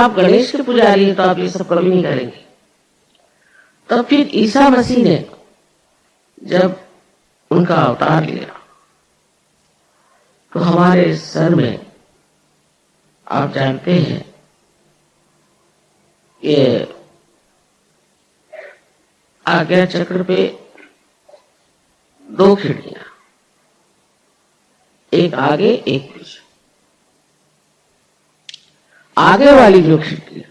आप गणेश के पुजारी हैं तो आप ये सब कभी नहीं करेंगे। तब फिर ईसा मसीह ने जब उनका अवतार लिया तो हमारे सर में आप जानते हैं कि आज्ञा चक्र पे 2 खिड़कियां, एक आगे एक पीछे। आगे वाली जो खिड़की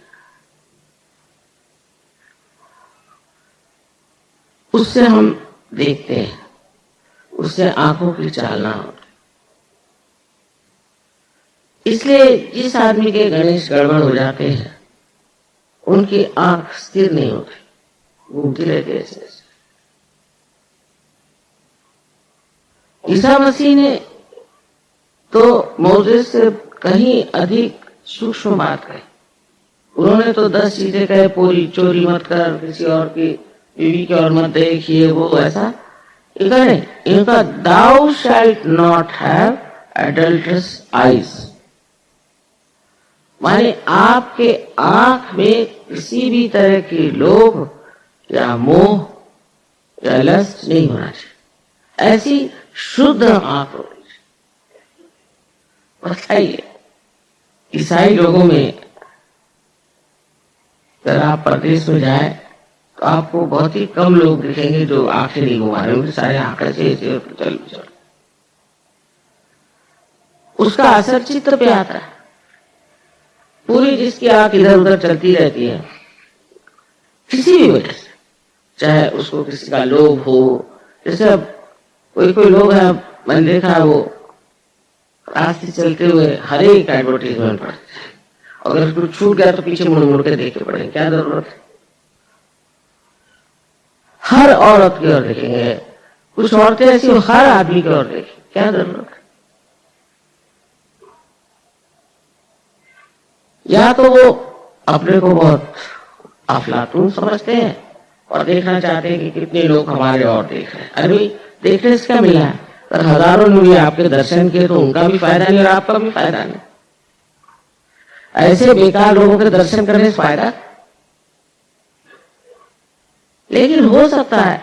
उससे हम देखते हैं, उससे आंखों की चालना होती। इसलिए जिस आदमी के गणेश गड़बड़ हो जाते हैं उनकी आंख स्थिर नहीं होती, घूमती रहती है ऐसे। ईसा मसीह ने तो मोसेस से कहीं अधिक सूक्ष्म बात कही। उन्होंने तो 10 चीजें कहे, पूरी चोरी मत कर, किसी और की बीवी की और मत देख, ये वो ऐसा। इनका नहीं, इनका thou shalt not have adulterous eyes, माने आपके आंख में किसी भी तरह की लोभ या मोह या लस्ट नहीं होना चाहिए, ऐसी शुद्ध आंख होनी चाहिए। बताइए, ईसाई लोगों में अगर आप प्रदेश में जाए तो आपको बहुत ही कम लोग दिखेंगे जो आंखें नहीं घुमा रहे, उनके सारे आंखें से चल। उसका असर चित्त पे आता है। पूरी जिसकी आंख इधर उधर चलती रहती है किसी भी वजह से, चाहे उसको किसी का लोभ हो, जैसे अब कोई लोग है, मैंने देखा है, वो रास्ते चलते हुए हर एक एडवर्टीजमेंट पढ़ते हैं, अगर कुछ छूट गया तो पीछे मुड़ मुड़ के देखे पड़े, क्या जरूरत है। हर औरत की ओर देखेंगे, कुछ औरतें ऐसी हर आदमी की ओर देखें, क्या जरूरत है। या तो वो अपने को बहुत अफलातून समझते हैं और देखना चाहते हैं कि कितने लोग हमारे और देख रहे हैं। अरे देखने से क्या मिला है? अगर हजारों लोग आपके दर्शन किए तो उनका भी फायदा नहीं और आपका भी फायदा नहीं। ऐसे बेकार लोगों के दर्शन करने से फायदा। लेकिन हो सकता है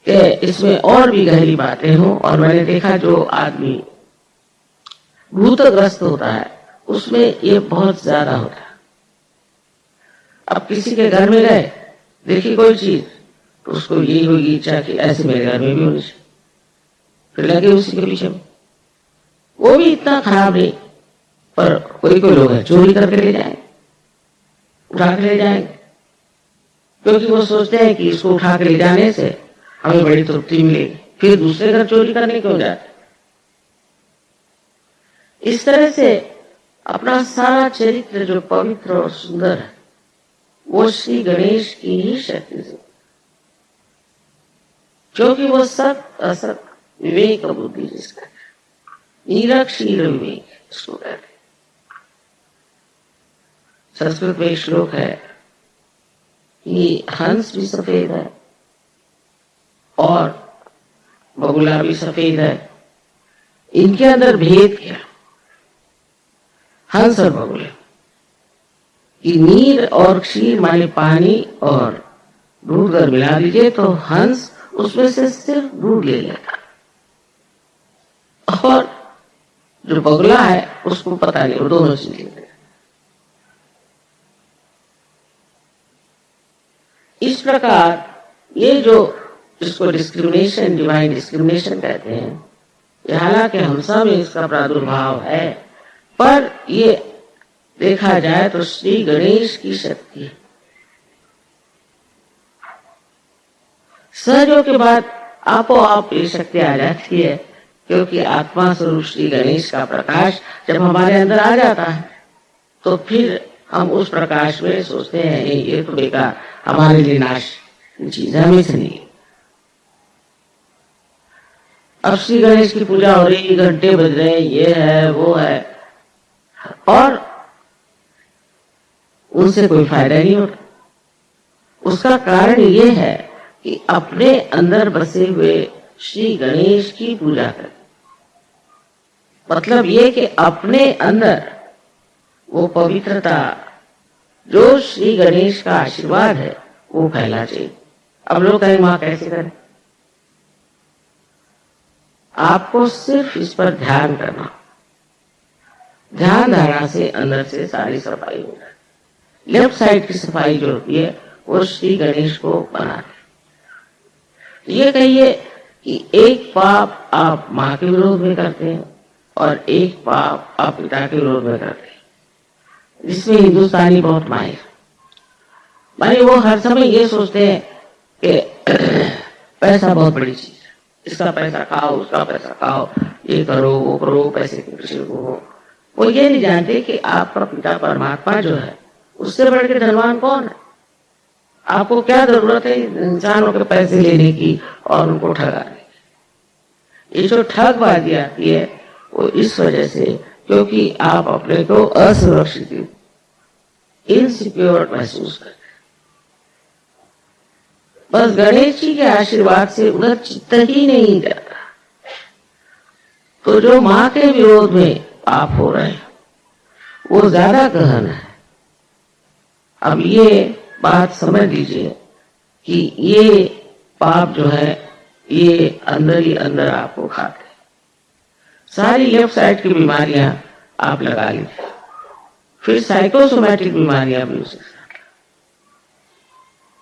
कि इसमें और भी गहरी बातें हों, और मैंने देखा जो आदमी भूतग्रस्त होता है उसमें ये बहुत ज्यादा होता है। अब किसी के घर में गए, देखी कोई चीज, तो उसको यही होगी इच्छा कि ऐसे मेरे घर में भी होनी चाहिए, फिर लगे उसी के पीछे में। वो भी इतना खराब नहीं, पर कोई लोग है चोरी करके ले जाएंगे, उठा के ले जाएंगे, क्योंकि वो सोचते हैं कि इसको उठा के ले जाने से हमें बड़ी तृप्ति मिलेगी, फिर दूसरे घर चोरी करने क्यों जाते। इस तरह से अपना सारा चरित्र जो पवित्र और सुंदर है वो श्री गणेश की ही शक्ति से, क्योंकि वो सत असत विवेक बुद्धि जिसका निरक्षीर विवेक इसको कहते। संस्कृत में श्लोक है कि हंस भी सफेद है और बगुला भी सफेद है, इनके अंदर भेद क्या? हंस और बगुले की नीर और क्षीर माने पानी और दूध अगर मिला दीजिए तो हंस उसमें से सिर्फ दूध ले लेता, और जो बगुला है उसको पता नहीं, वो दोनों चीज लेते। इस प्रकार ये जो इसको डिस्क्रिमिनेशन, डिवाइन डिस्क्रिमिनेशन कहते हैं, हालांकि हम सब में इसका प्रादुर्भाव है, पर ये देखा जाए तो श्री गणेश की शक्ति है। सहयोग के बाद आपो आप ये शक्ति आ जाती है, क्योंकि आत्मा स्वरूप श्री गणेश का प्रकाश जब हमारे अंदर आ जाता है तो फिर हम उस प्रकाश में सोचते हैं ये तो बेकार, हमारे लिए नाश चीज हमें से नहीं। अब श्री गणेश की पूजा हो रही, घंटे बज रहे हैं, ये है वो है, और उनसे कोई फायदा नहीं होता। उसका कारण ये है कि अपने अंदर बसे हुए श्री गणेश की पूजा कर, मतलब ये कि अपने अंदर वो पवित्रता जो श्री गणेश का आशीर्वाद है वो फैलना चाहिए। अब लोग कहेंगे मां कैसे करें? आपको सिर्फ इस पर ध्यान करना, ध्यान धारणा से अंदर से सारी सफाई हो जाए। लेफ्ट साइड की सफाई जो होती है वो श्री गणेश को बनाती। ये कहिए कि एक पाप आप माँ के विरोध में करते हैं और एक पाप आप पिता के विरोध में करते हैं, जिसमें हिंदुस्तानी बहुत माहिर, माने वो हर समय ये सोचते हैं कि पैसा बहुत बड़ी चीज है, इसका पैसा खाओ, उसका पैसा खाओ, ये करो वो करो, पैसे के पीछे हो। वो ये नहीं जानते कि आपका पिता परमात्मा जो है उससे बढ़ के धनवान कौन है। आपको क्या जरूरत है इंसानों के पैसे लेने की और उनको ठगाने की? ये जो ठगबाजी आती है वो इस वजह से क्योंकि आप अपने को असुरक्षित, इनसिक्योर महसूस करते। बस गणेश जी के आशीर्वाद से उधर चित्त ही नहीं जाता। तो जो माँ के विरोध में पाप हो रहे हैं वो ज्यादा गहन है। अब ये बात समझ लीजिए कि ये पाप जो है ये अंदर ही अंदर आपको खाते हैं। सारी लेफ्ट साइड की बीमारियां आप लगा लीजिए, फिर साइकोसोमैटिक बीमारियां भी उसे साथ,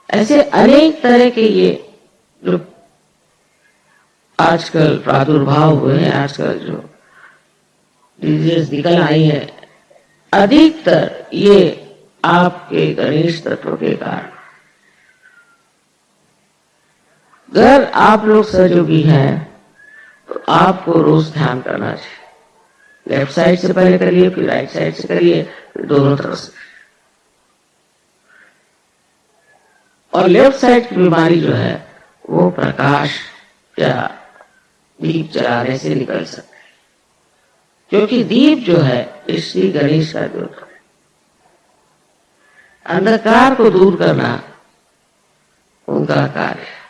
ऐसे अनेक तरह के ये जो आजकल प्रादुर्भाव हुए हैं, आजकल जो डिजीज निकल आई है, अधिकतर ये आपके गणेश तत्व के कारण। अगर आप लोग सहयोगी हैं तो आपको रोज ध्यान करना चाहिए। लेफ्ट साइड से पहले करिए, फिर राइट साइड से करिए, फिर दोनों तरफ से। और लेफ्ट साइड की बीमारी जो है वो प्रकाश या दीप जलाने से निकल सकते हैं, क्योंकि दीप जो है श्री गणेश का द्योत है। अंधकार को दूर करना उनका कार्य है,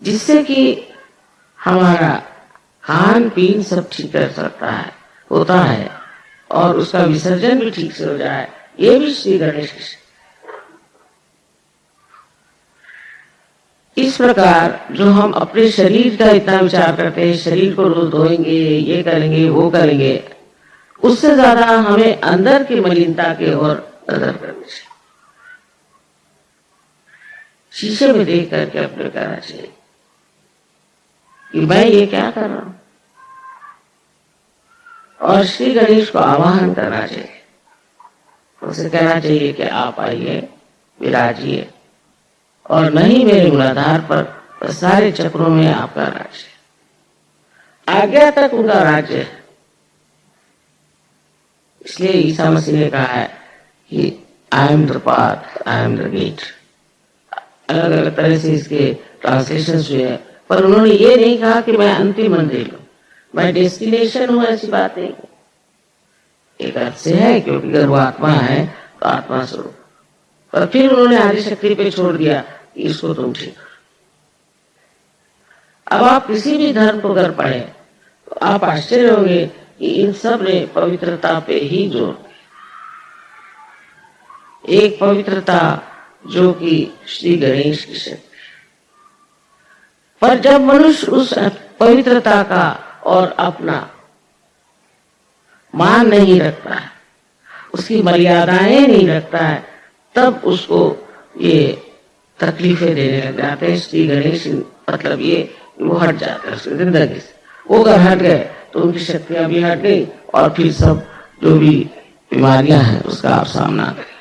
जिससे कि हमारा खान पीन सब ठीक कर सकता है, होता है, और उसका विसर्जन भी ठीक से हो जाए। ये भी श्री गणेश की। इस प्रकार जो हम अपने शरीर का इतना विचार करते हैं, शरीर को रोज धोएंगे, ये करेंगे वो करेंगे, उससे ज्यादा हमें अंदर की मलिनता के ओर नजर करनी चाहिए। शीशे में देख करके अपने कहना चाहिए कि मैं ये क्या कर रहा हूं, और श्री गणेश को आवाहन करना चाहिए। उसे कहना चाहिए कि आप आइए, विराजिए, और नहीं मेरे मूलाधार पर सारे चक्रों में आपका राज्य है। आज्ञा तक उनका राज्य है। इसलिए ईसा मसीह ने कहा है कि I am the path, I am the gate. अलग अलग तरह से इसके ट्रांसलेशन हुए हैं, पर उन्होंने ये नहीं कहा कि मैं अंतिम मंजिल हूं, मैं डेस्टिनेशन हूं, ऐसी बात नहीं। एक अर्थ से है, क्योंकि अगर वो आत्मा है तो आत्मा स्वरूप, पर फिर उन्होंने आदि शक्ति पे छोड़ दिया कि इसको तुम ठीक। अब आप किसी भी धर्म को अगर पढ़े तो आप आश्चर्य होंगे कि इन सब ने पवित्रता पे ही जोर, एक पवित्रता जो कि श्री गणेश की शक्ति। पर जब मनुष्य उस पवित्रता का और अपना मान नहीं रखता है, उसकी मर्यादाएं नहीं रखता है, तब उसको ये तकलीफें देने लग जाते हैं। श्री गणेश मतलब ये वो हट जाते हैं उसकी जिंदगी से। वो अगर हट गए तो उनकी शक्तियां भी हट गई, और फिर सब जो भी बीमारियां हैं उसका आप सामना करें।